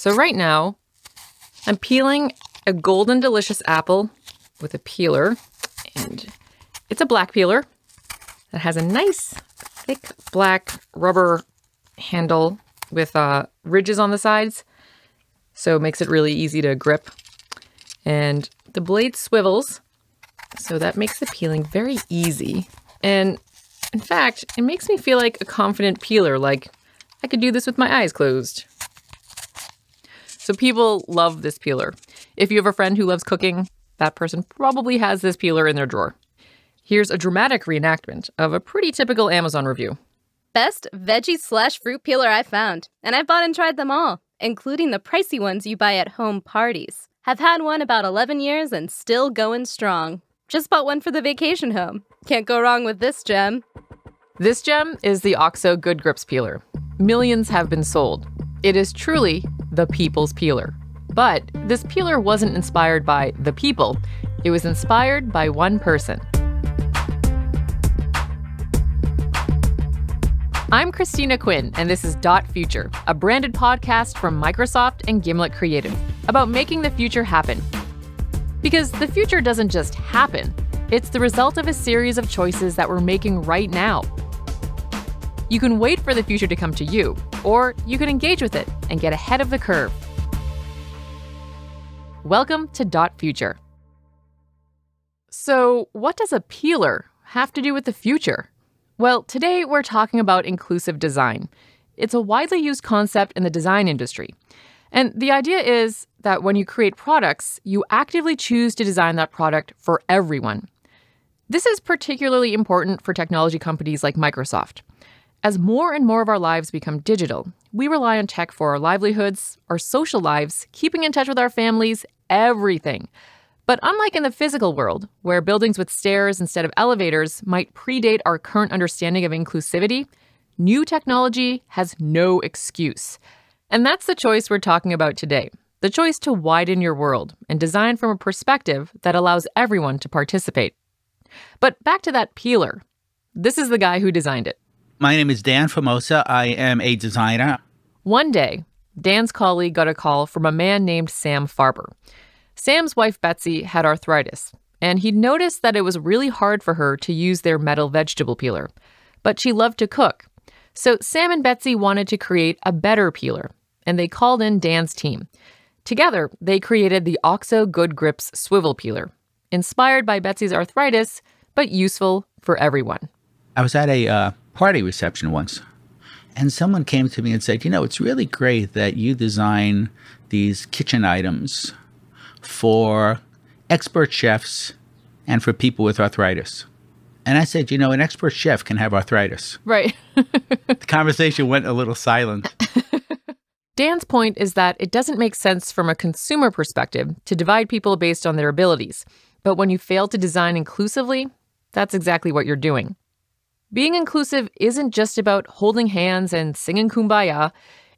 So right now, I'm peeling a golden delicious apple with a peeler. And it's a black peeler that has a nice, thick black rubber handle with ridges on the sides. So it makes it really easy to grip. And the blade swivels, so that makes the peeling very easy. And in fact, it makes me feel like a confident peeler, like I could do this with my eyes closed. So people love this peeler. If you have a friend who loves cooking, that person probably has this peeler in their drawer. Here's a dramatic reenactment of a pretty typical Amazon review. Best veggie/fruit peeler I found, and I've bought and tried them all, including the pricey ones you buy at home parties. Have had one about 11 years and still going strong. Just bought one for the vacation home. Can't go wrong with this gem. This gem is the OXO Good Grips peeler. Millions have been sold. It is truly the people's peeler. But this peeler wasn't inspired by the people. It was inspired by one person. I'm Christina Quinn, and this is Dot Future, a branded podcast from Microsoft and Gimlet Creative about making the future happen. Because the future doesn't just happen. It's the result of a series of choices that we're making right now. You can wait for the future to come to you, or you can engage with it and get ahead of the curve. Welcome to Dot Future. So, what does a peeler have to do with the future? Well, today we're talking about inclusive design. It's a widely used concept in the design industry. And the idea is that when you create products, you actively choose to design that product for everyone. This is particularly important for technology companies like Microsoft. As more and more of our lives become digital, we rely on tech for our livelihoods, our social lives, keeping in touch with our families, everything. But unlike in the physical world, where buildings with stairs instead of elevators might predate our current understanding of inclusivity, new technology has no excuse. And that's the choice we're talking about today. The choice to widen your world and design from a perspective that allows everyone to participate. But back to that peeler. This is the guy who designed it. My name is Dan Formosa. I am a designer. One day, Dan's colleague got a call from a man named Sam Farber. Sam's wife, Betsy, had arthritis, and he'd noticed that it was really hard for her to use their metal vegetable peeler. But she loved to cook. So Sam and Betsy wanted to create a better peeler, and they called in Dan's team. Together, they created the OXO Good Grips swivel peeler, inspired by Betsy's arthritis, but useful for everyone. I was at a party reception once, and someone came to me and said, it's really great that you design these kitchen items for expert chefs and for people with arthritis. And I said, an expert chef can have arthritis. Right. The conversation went a little silent. Dan's point is that it doesn't make sense from a consumer perspective to divide people based on their abilities. But when you fail to design inclusively, that's exactly what you're doing. Being inclusive isn't just about holding hands and singing Kumbaya.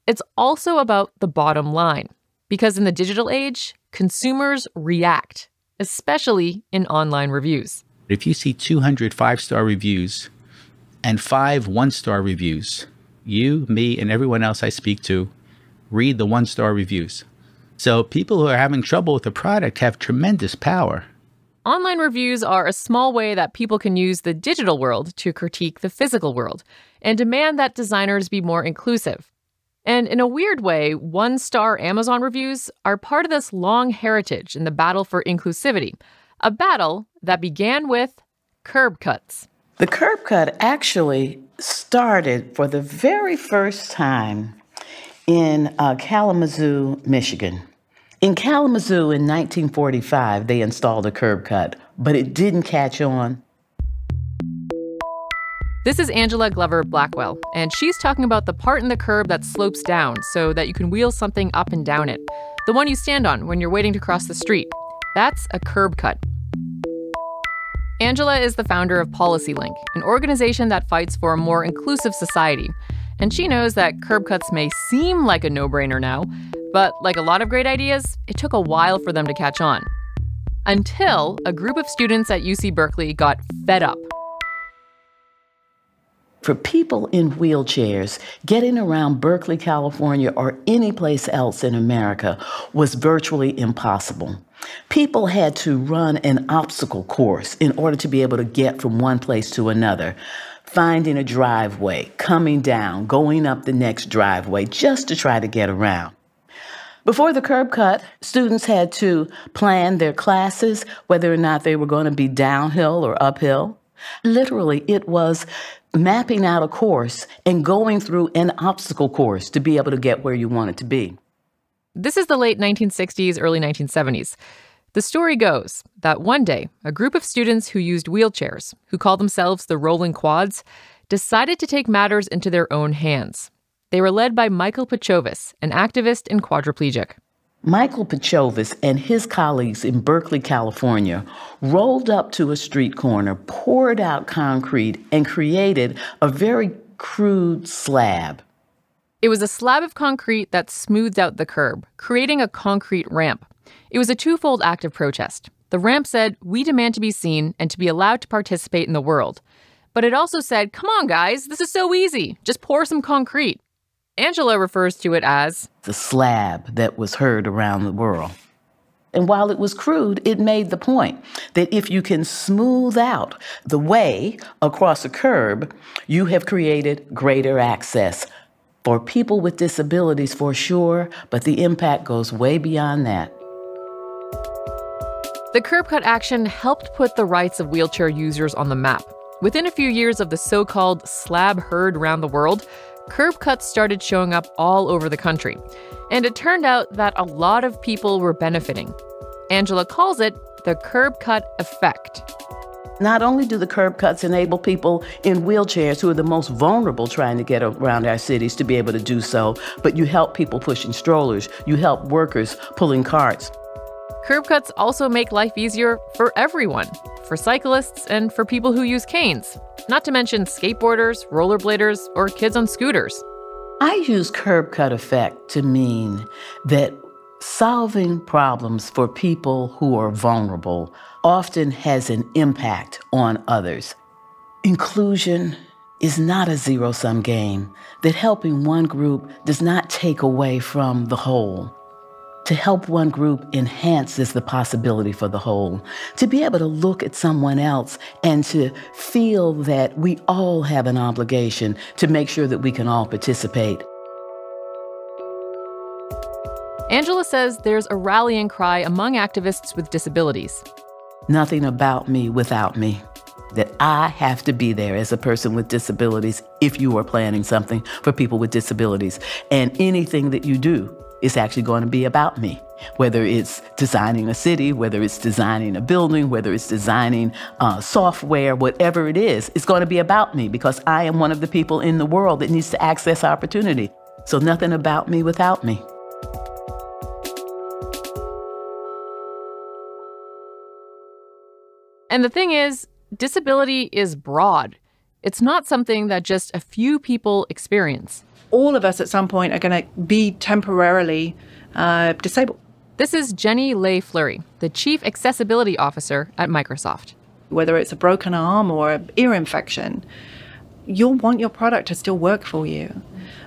It's also about the bottom line. Because in the digital age, consumers react, especially in online reviews. If you see 200 5-star reviews and 5 1-star reviews, you, me, and everyone else I speak to read the 1-star reviews. So people who are having trouble with the product have tremendous power. Online reviews are a small way that people can use the digital world to critique the physical world and demand that designers be more inclusive. And in a weird way, 1-star Amazon reviews are part of this long heritage in the battle for inclusivity, a battle that began with curb cuts. The curb cut actually started for the very first time in Kalamazoo, Michigan. In Kalamazoo in 1945, they installed a curb cut, but it didn't catch on. This is Angela Glover Blackwell, and she's talking about the part in the curb that slopes down so that you can wheel something up and down it. The one you stand on when you're waiting to cross the street. That's a curb cut. Angela is the founder of PolicyLink, an organization that fights for a more inclusive society. And she knows that curb cuts may seem like a no-brainer now, but like a lot of great ideas, it took a while for them to catch on. Until a group of students at UC Berkeley got fed up. For people in wheelchairs, getting around Berkeley, California, or any place else in America was virtually impossible. People had to run an obstacle course in order to be able to get from one place to another, finding a driveway, coming down, going up the next driveway, just to try to get around. Before the curb cut, students had to plan their classes, whether or not they were going to be downhill or uphill. Literally, it was mapping out a course and going through an obstacle course to be able to get where you wanted to be. This is the late 1960s, early 1970s. The story goes that one day, a group of students who used wheelchairs, who called themselves the Rolling Quads, decided to take matters into their own hands. They were led by Michael Pechovis, an activist and quadriplegic. Michael Pechovis and his colleagues in Berkeley, California, rolled up to a street corner, poured out concrete, and created a very crude slab. It was a slab of concrete that smoothed out the curb, creating a concrete ramp. It was a twofold act of protest. The ramp said, "We demand to be seen and to be allowed to participate in the world." But it also said, "Come on, guys, this is so easy. Just pour some concrete." Angela refers to it as the slab that was heard around the world. And while it was crude, it made the point that if you can smooth out the way across a curb, you have created greater access for people with disabilities for sure, but the impact goes way beyond that. The curb cut action helped put the rights of wheelchair users on the map. Within a few years of the so-called slab heard around the world, curb cuts started showing up all over the country. And it turned out that a lot of people were benefiting. Angela calls it the curb cut effect. Not only do the curb cuts enable people in wheelchairs who are the most vulnerable trying to get around our cities to be able to do so, but you help people pushing strollers, you help workers pulling carts. Curb cuts also make life easier for everyone, for cyclists and for people who use canes, not to mention skateboarders, rollerbladers, or kids on scooters. I use curb cut effect to mean that solving problems for people who are vulnerable often has an impact on others. Inclusion is not a zero-sum game, that helping one group does not take away from the whole. To help one group enhances the possibility for the whole. To be able to look at someone else and to feel that we all have an obligation to make sure that we can all participate. Angela says there's a rallying cry among activists with disabilities. Nothing about me without me. That I have to be there as a person with disabilities if you are planning something for people with disabilities. And anything that you do is actually going to be about me. Whether it's designing a city, whether it's designing a building, whether it's designing software, whatever it is, it's going to be about me because I am one of the people in the world that needs to access opportunity. So nothing about me without me. And the thing is, disability is broad. It's not something that just a few people experience. All of us at some point are going to be temporarily disabled. This is Jenny Leigh Fleury, the Chief Accessibility Officer at Microsoft. Whether it's a broken arm or an ear infection, you'll want your product to still work for you,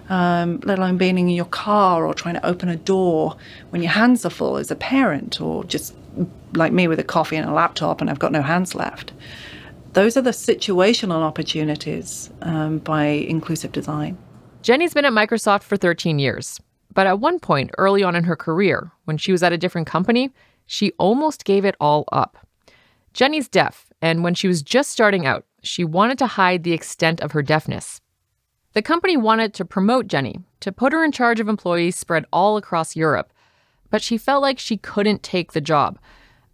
let alone being in your car or trying to open a door when your hands are full as a parent, or just like me with a coffee and a laptop and I've got no hands left. Those are the situational opportunities by inclusive design. Jenny's been at Microsoft for 13 years. But at one point early on in her career, when she was at a different company, she almost gave it all up. Jenny's deaf, and when she was just starting out, she wanted to hide the extent of her deafness. The company wanted to promote Jenny, to put her in charge of employees spread all across Europe. But she felt like she couldn't take the job.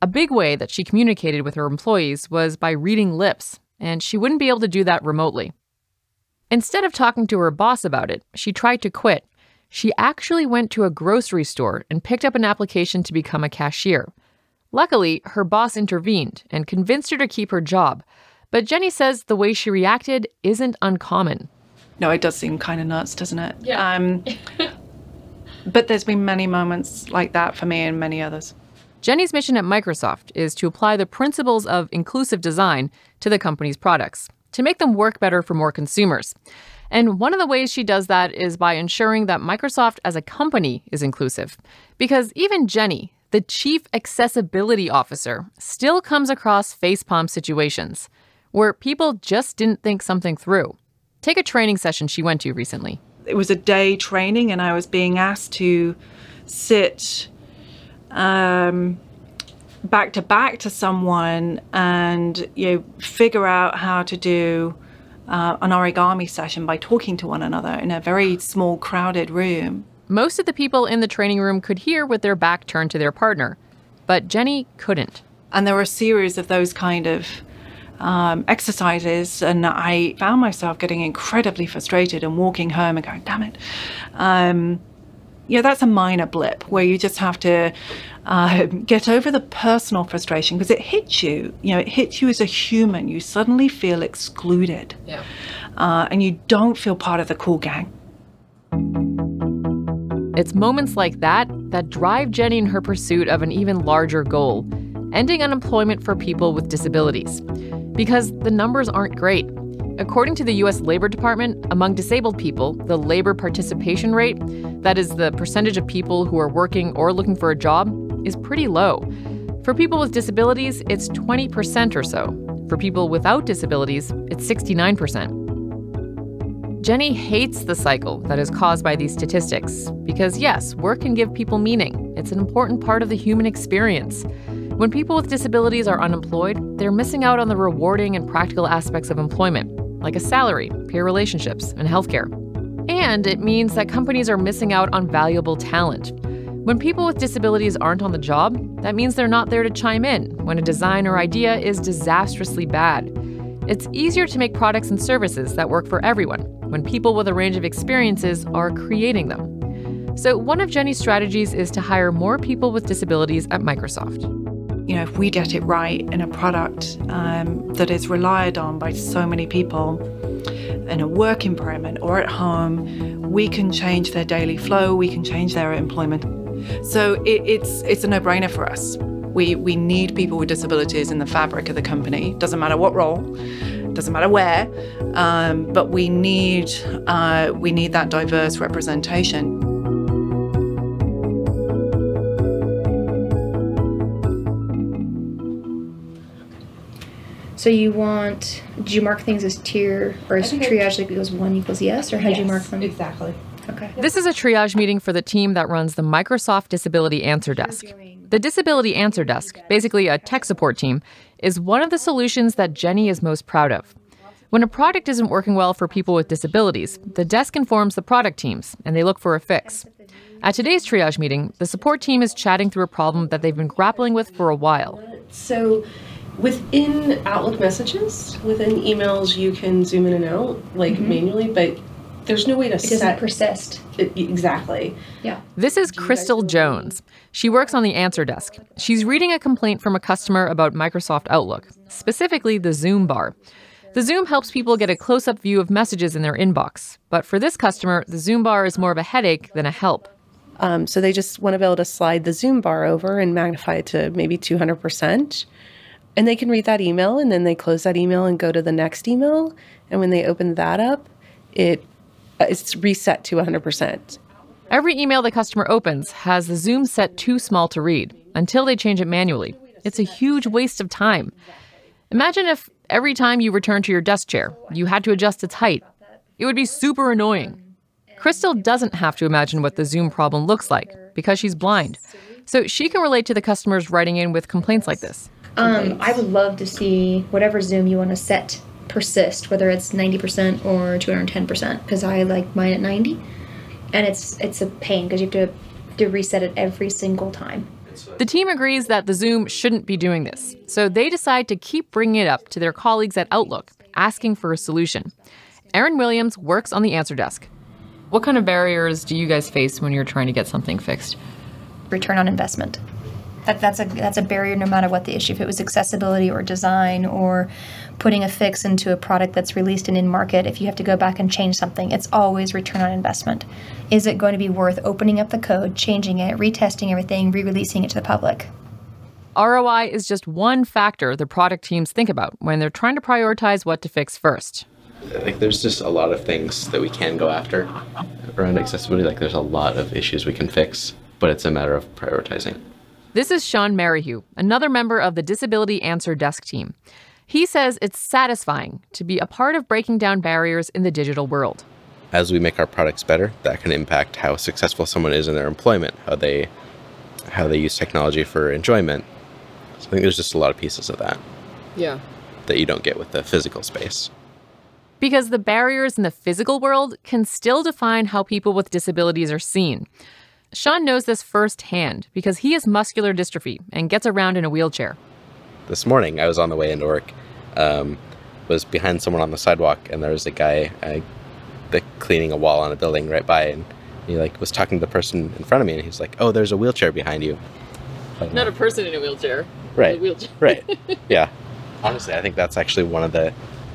A big way that she communicated with her employees was by reading lips, and she wouldn't be able to do that remotely. Instead of talking to her boss about it, she tried to quit. She actually went to a grocery store and picked up an application to become a cashier. Luckily, her boss intervened and convinced her to keep her job. But Jenny says the way she reacted isn't uncommon. No, it does seem kind of nuts, doesn't it? Yeah. But there's been many moments like that for me and many others. Jenny's mission at Microsoft is to apply the principles of inclusive design to the company's products, to make them work better for more consumers. And one of the ways she does that is by ensuring that Microsoft as a company is inclusive. Because even Jenny, the Chief Accessibility Officer, still comes across facepalm situations where people just didn't think something through. Take a training session she went to recently. It was a day training, and I was being asked to sit back to back to someone and figure out how to do an origami session by talking to one another in a very small, crowded room. Most of the people in the training room could hear with their back turned to their partner, but Jenny couldn't. And there were a series of those kind of exercises, and I found myself getting incredibly frustrated and walking home and going, damn it. That's a minor blip where you just have to get over the personal frustration, because it hits you. It hits you as a human. You suddenly feel excluded. Yeah. And you don't feel part of the cool gang. It's moments like that that drive Jenny in her pursuit of an even larger goal, ending unemployment for people with disabilities. Because the numbers aren't great. According to the U.S. Labor Department, among disabled people, the labor participation rate, that is the percentage of people who are working or looking for a job, is pretty low. For people with disabilities, it's 20% or so. For people without disabilities, it's 69%. Jenny hates the cycle that is caused by these statistics because, yes, work can give people meaning. It's an important part of the human experience. When people with disabilities are unemployed, they're missing out on the rewarding and practical aspects of employment, like a salary, peer relationships, and healthcare. And it means that companies are missing out on valuable talent. When people with disabilities aren't on the job, that means they're not there to chime in when a design or idea is disastrously bad. It's easier to make products and services that work for everyone when people with a range of experiences are creating them. So one of Jenny's strategies is to hire more people with disabilities at Microsoft. If we get it right in a product that is relied on by so many people in a work environment or at home, we can change their daily flow, we can change their employment. So it's a no-brainer for us. We need people with disabilities in the fabric of the company. Doesn't matter what role, doesn't matter where, but we need that diverse representation. So did you mark things as tier or as triage, like it goes 1 equals yes, or how did you mark them? Exactly. Okay. This is a triage meeting for the team that runs the Microsoft Disability Answer Desk. The Disability Answer Desk, basically a tech support team, is one of the solutions that Jenny is most proud of. When a product isn't working well for people with disabilities, the desk informs the product teams, and they look for a fix. At today's triage meeting, the support team is chatting through a problem that they've been grappling with for a while. So within Outlook messages, within emails, you can zoom in and out, manually, but there's no way to set... It doesn't persist. Exactly. Yeah. This is Crystal Jones. She works on the answer desk. She's reading a complaint from a customer about Microsoft Outlook, specifically the Zoom bar. The Zoom helps people get a close-up view of messages in their inbox. But for this customer, the Zoom bar is more of a headache than a help. So they just want to be able to slide the Zoom bar over and magnify it to maybe 200%. And they can read that email, and then they close that email and go to the next email. And when they open that up, it's reset to 100%. Every email the customer opens has the Zoom set too small to read until they change it manually. It's a huge waste of time. Imagine if every time you return to your desk chair, you had to adjust its height. It would be super annoying. Crystal doesn't have to imagine what the Zoom problem looks like because she's blind. So she can relate to the customers writing in with complaints like this. I would love to see whatever Zoom you want to set persist, whether it's 90% or 210%, because I like mine at 90, and it's a pain because you have to reset it every single time. The team agrees that the Zoom shouldn't be doing this, so they decide to keep bringing it up to their colleagues at Outlook, asking for a solution. Erin Williams works on the answer desk. What kind of barriers do you guys face when you're trying to get something fixed? Return on investment. That's a barrier no matter what the issue. If it was accessibility or design or putting a fix into a product that's released and in market, if you have to go back and change something, it's always return on investment. Is it going to be worth opening up the code, changing it, retesting everything, re-releasing it to the public? ROI is just one factor the product teams think about when they're trying to prioritize what to fix first. Like, there's just a lot of things that we can go after around accessibility. Like, there's a lot of issues we can fix, but it's a matter of prioritizing. This is Sean Merrihew, another member of the Disability Answer Desk team. He says it's satisfying to be a part of breaking down barriers in the digital world. As we make our products better, that can impact how successful someone is in their employment, how they use technology for enjoyment. So I think there's just a lot of pieces of that. Yeah. That you don't get with the physical space. Because the barriers in the physical world can still define how people with disabilities are seen. Sean knows this firsthand because he has muscular dystrophy and gets around in a wheelchair. This morning, I was on the way into work, was behind someone on the sidewalk, and there was a guy cleaning a wall on a building right by, and he was talking to the person in front of me, and he's like, "Oh, there's a wheelchair behind you." Not a person in a wheelchair. Right. A wheelchair. Right. Yeah. Honestly, I think that's actually one of the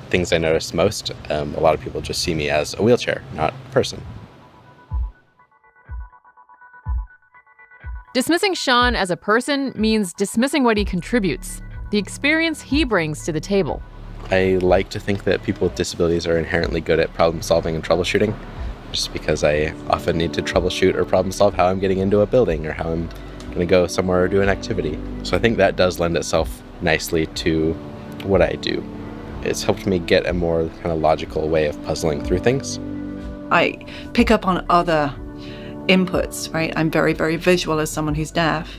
things I noticed most. A lot of people just see me as a wheelchair, not a person. Dismissing Sean as a person means dismissing what he contributes, the experience he brings to the table. I like to think that people with disabilities are inherently good at problem solving and troubleshooting, just because I often need to troubleshoot or problem solve how I'm getting into a building or how I'm going to go somewhere or do an activity. So I think that does lend itself nicely to what I do. It's helped me get a more kind of logical way of puzzling through things. I pick up on other inputs, right? I'm very, very visual as someone who's deaf.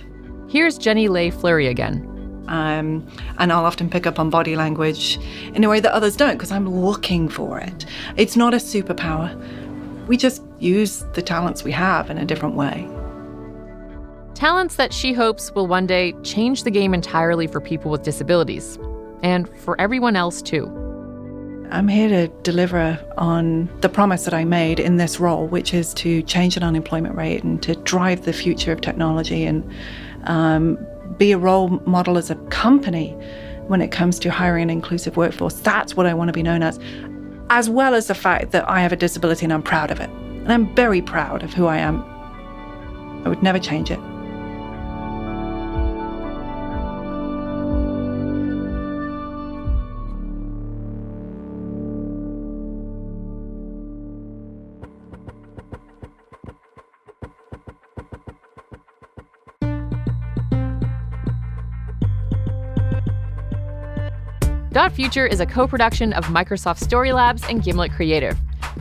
Here's Jenny Leigh Fleury again. And I'll often pick up on body language in a way that others don't because I'm looking for it. It's not a superpower. We just use the talents we have in a different way. Talents that she hopes will one day change the game entirely for people with disabilities. And for everyone else, too. I'm here to deliver on the promise that I made in this role, which is to change an unemployment rate and to drive the future of technology and be a role model as a company when it comes to hiring an inclusive workforce. That's what I want to be known as well as the fact that I have a disability and I'm proud of it. And I'm very proud of who I am. I would never change it. Dot Future is a co-production of Microsoft Story Labs and Gimlet Creative.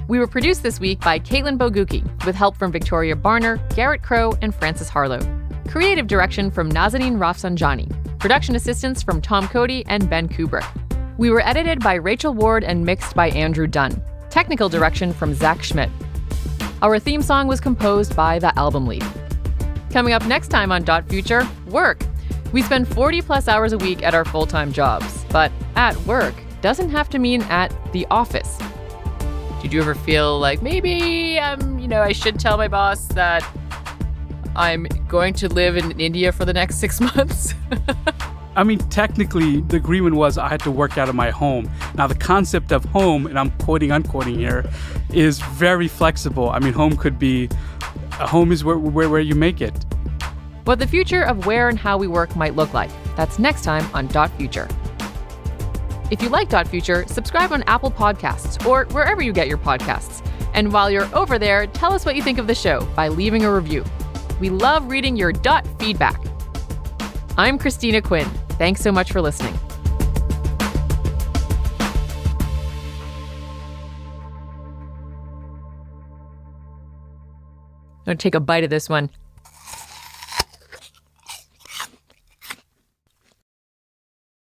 We were produced this week by Caitlin Boguki, with help from Victoria Barner, Garrett Crow, and Francis Harlow. Creative direction from Nazanin Rafsanjani. Production assistance from Tom Cody and Ben Kubrick. We were edited by Rachel Ward and mixed by Andrew Dunn. Technical direction from Zach Schmidt. Our theme song was composed by The Album Leaf. Coming up next time on Dot Future, work. We spend 40-plus hours a week at our full-time jobs, but at work doesn't have to mean at the office. Did you ever feel like maybe, I should tell my boss that I'm going to live in India for the next 6 months? I mean, technically, the agreement was I had to work out of my home. Now, the concept of home, and I'm unquoting here, is very flexible. I mean, home is where you make it. What the future of where and how we work might look like. That's next time on Dot Future. If you like Dot Future, subscribe on Apple Podcasts or wherever you get your podcasts. And while you're over there, tell us what you think of the show by leaving a review. We love reading your Dot feedback. I'm Christina Quinn. Thanks so much for listening. I'm going to take a bite of this one.